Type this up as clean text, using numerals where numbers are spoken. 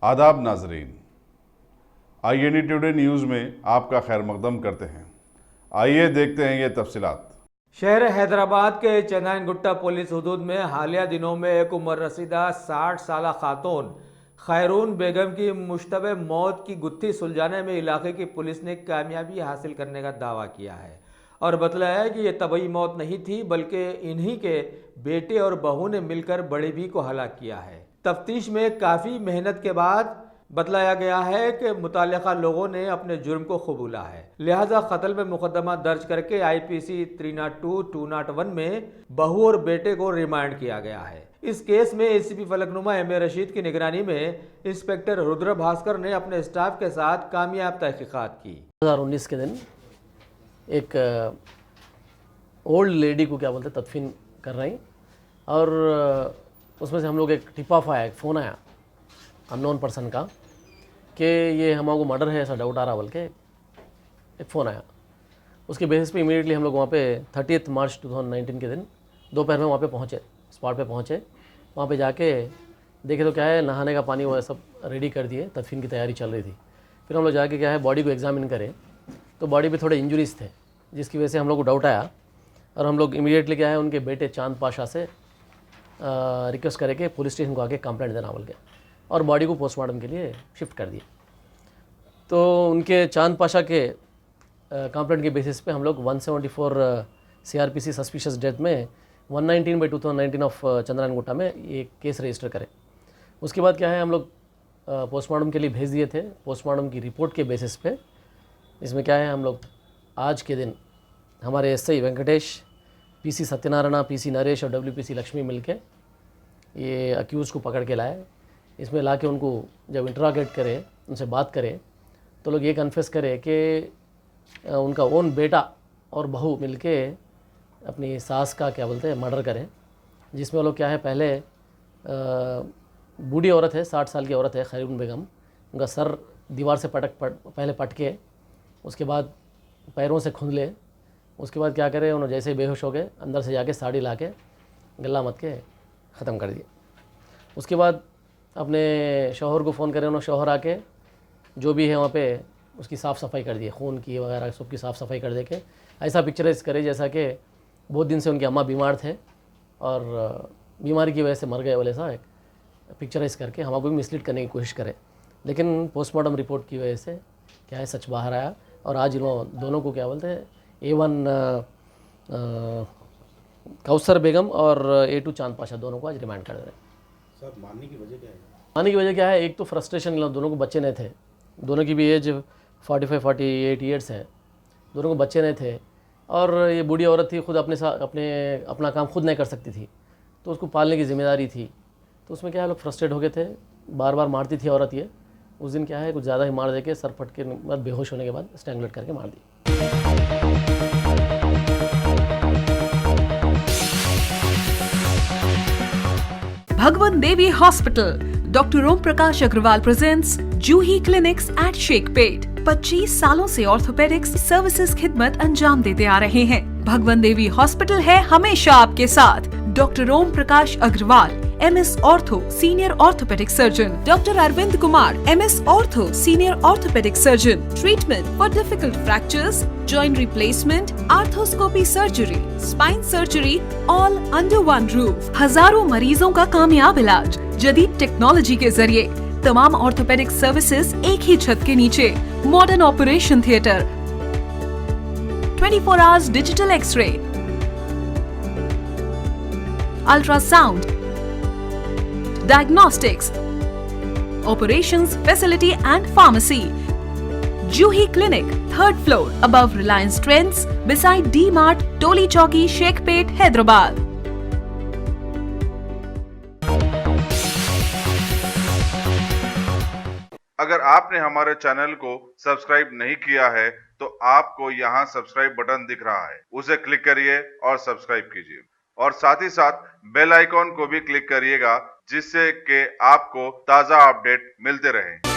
आदाब नाजरीन, INE today news में आपका खैर मकदम करते हैं। आइए देखते हैं ये तफसीलात। शहर हैदराबाद के चंदान गुट्टा पुलिस हुदूद में हालिया दिनों में एक उम्र रसीदा 60 साल खातून खैरून बेगम की मुश्तबे मौत की गुत्थी सुलझाने में इलाके की पुलिस ने कामयाबी हासिल करने का दावा किया है और बतलाया है कि यह तबई मौत नहीं थी, बल्कि इन्हीं के बेटे और बहू ने मिलकर बड़े भी को हलाक किया है। तफ्तीश में काफ़ी मेहनत के बाद बतलाया गया है कि मुताल्लिका लोगों ने अपने जुर्म को कबूला है, लिहाजा कत्ल में मुकदमा दर्ज करके IPC 302-201 में बहू और बेटे को रिमांड किया गया है। इस केस में ACP फलकनुमा MA रशीद की निगरानी में इंस्पेक्टर रुद्र भास्कर ने अपने स्टाफ के साथ कामयाब तहकीकात की। 2019 के दिन एक ओल्ड लेडी को क्या बोलते तदफीन कर रही, और उसमें से हम लोग एक टिप ऑफ आया, एक फ़ोन आया अननोन पर्सन का कि ये हमारे मर्डर है, ऐसा डाउट आ रहा, बोल के एक फ़ोन आया। उसके बेसिस पे इमीडिएटली हम लोग वहाँ पे 30 मार्च 2019 के दिन दोपहर में वहाँ पे पहुँचे, स्पॉट पे पहुँचे। वहाँ पे जाके देखे तो क्या है, नहाने का पानी वो सब रेडी कर दिए, तदफीन की तैयारी चल रही थी। फिर हम लोग जाके क्या है बॉडी को एग्जामिन करें तो बॉडी पे थोड़े इंजरीज़ थे, जिसकी वजह से हम लोग को डाउट आया और हम लोग इमीडिएटली क्या है उनके बेटे चांद पाशा से रिक्वेस्ट करे कि पुलिस स्टेशन को आके कंप्लेंट देना बोल के, और बॉडी को पोस्टमार्टम के लिए शिफ्ट कर दिए। तो उनके चांद पाशा के कंप्लेंट के बेसिस पे हम लोग 174 CRPC सस्पिशियस डेथ में 119/2019 ऑफ चंद्रान गुट्टा में ये केस रजिस्टर करें। उसके बाद क्या है हम लोग पोस्टमार्टम के लिए भेज दिए थे। पोस्टमार्टम की रिपोर्ट के बेसिस पे इसमें क्या है हम लोग आज के दिन हमारे SI Venkatesh, PC Satyanarayan, PC Naresh और WPC लक्ष्मी मिलके ये अक्यूज़ को पकड़ के लाए। इसमें लाके उनको जब इंटरागेट करे, उनसे बात करे, तो लोग ये कन्फेस करे कि उनका ओन बेटा और बहू मिलके अपनी सास का क्या बोलते हैं मर्डर करें, जिसमें वो लोग क्या है पहले बूढ़ी औरत है, 60 साल की औरत है खैरून बेगम, उनका सर दीवार से पहले पटके, उसके बाद पैरों से खुंदले, उसके बाद क्या करे उन्होंने जैसे ही बेहोश हो गए अंदर से जाके साड़ी ला के गला मत के ख़त्म कर दिया। उसके बाद अपने शौहर को फ़ोन करे, उन्होंने शौहर आके जो भी है वहाँ पे उसकी साफ़ सफाई कर दी, खून की वगैरह सबकी साफ़ सफाई कर दे के ऐसा पिक्चराइज करे जैसा कि बहुत दिन से उनकी अम्मा बीमार थे और बीमारी की वजह से मर गए वाले सा एक पिक्चराइज करके हमको भी मिसलीड करने की कोशिश करे। लेकिन पोस्टमार्टम रिपोर्ट की वजह से क्या है सच बाहर आया और आज इन्होंने दोनों को क्या बोलते हैं A1 कौसर बेगम और A2 चांद पाशा दोनों को आज रिमांड कर दे रहे हैं। सर मानने की वजह क्या है? मानने की वजह क्या है, एक तो फ्रस्ट्रेशन, दोनों को बच्चे नहीं थे, दोनों की भी एज 45-48 ईयर्स है, दोनों को बच्चे नहीं थे और ये बूढ़ी औरत थी, खुद अपना काम खुद नहीं कर सकती थी, तो उसको पालने की जिम्मेदारी थी। तो उसमें क्या है लोग फ्रस्ट्रेट हो गए थे, बार बार मारती थी औरत। ये उस दिन क्या है कुछ ज़्यादा ही मार दे के सर फट के बाद बेहोश होने के बाद स्ट्रैंगलेट करके मार दी। Bhagwan Devi Hospital, Dr. Om Prakash Agrawal presents Juhi Clinics at Sheikhpet। 25 सालों से ऑर्थोपेडिक्स सर्विसेज खिदमत अंजाम देते आ रहे हैं। भगवान देवी हॉस्पिटल है हमेशा आपके साथ। Doctor Om Prakash Agarwal, MS ortho, senior orthopaedic surgeon. Doctor Arvind Kumar, MS ortho, senior orthopaedic surgeon. Treatment for difficult fractures, joint replacement, arthroscopy surgery, spine surgery, all under one roof. हजारों मरीजों का कामयाब इलाज जदीद टेक्नोलॉजी के जरिए। तमाम ऑर्थोपेडिक सर्विसेज एक ही छत के नीचे। Modern operation theatre, 24 hours digital X-ray, ultrasound, diagnostics, operations facility and pharmacy. Juhi Clinic, 3rd floor, above Reliance Trends, beside D-Mart, Toli Chowki, Sheikhpet, Hyderabad. अगर आपने हमारे चैनल को सब्सक्राइब नहीं किया है तो आपको यहाँ सब्सक्राइब बटन दिख रहा है, उसे क्लिक करिए और सब्सक्राइब कीजिए और साथ ही साथ बेल आइकॉन को भी क्लिक करिएगा, जिससे कि आपको ताज़ा अपडेट मिलते रहें।